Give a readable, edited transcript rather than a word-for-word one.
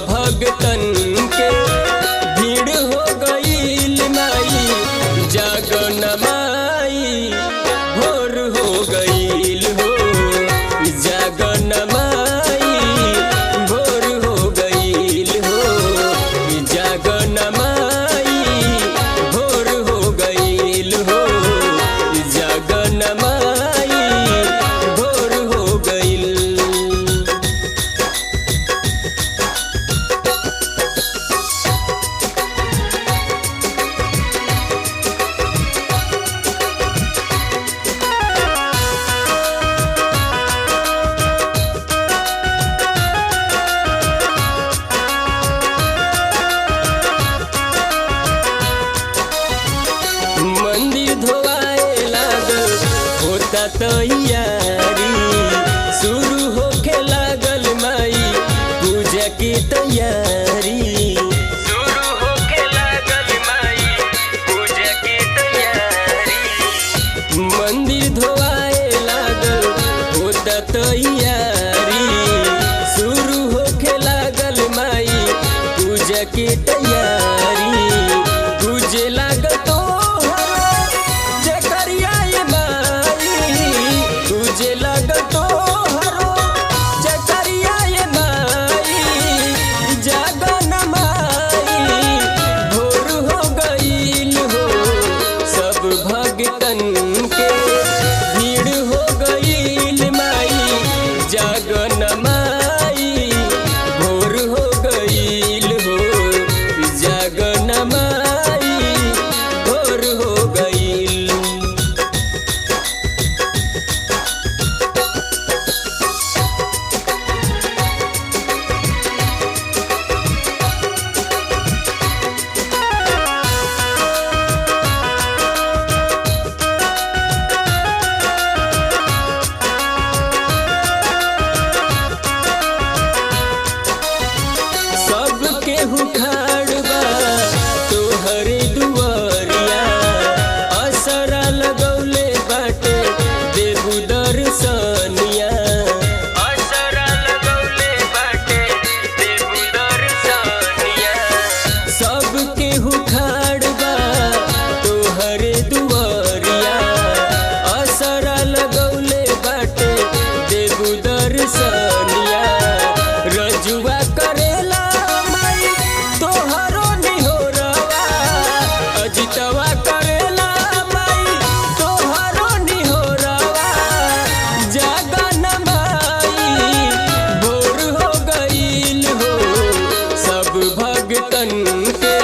भगतन के भीड़ हो गईल माई जागन माई भोर हो गईल हो जागन माई भोर हो गईल हो जागन माई भोर हो गईल हो जागन माई भोर हो गईल। मंदिर धोआए लागल होता तैयारी शुरू होके लागल माई पूजा की तैयारी शुरू होके लागल माई पूजा की तैयारी मंदिर धोआए लागल होता तैयारी शुरू होके लागल माई पूजा की तैयारी पूजे लागल तो भगतन के भीड़ हो गईल माई जागन माई भोर हो गईल हो जागन माई भोर हो गईल। खाड़बा तोहरे दुआरिया असरा लगौले बाटे देबू दर्शनिया असरा लगौले बाटे देबू दर्शनिया सबके खाड़बा तोहरे दुआरिया असरा लगौले बाटे देबू दर्शनिया रजुआ करेला अजितवा करेला माई तोहरो निहोरवा जागन माई भोर हो गईल हो सब भगतन के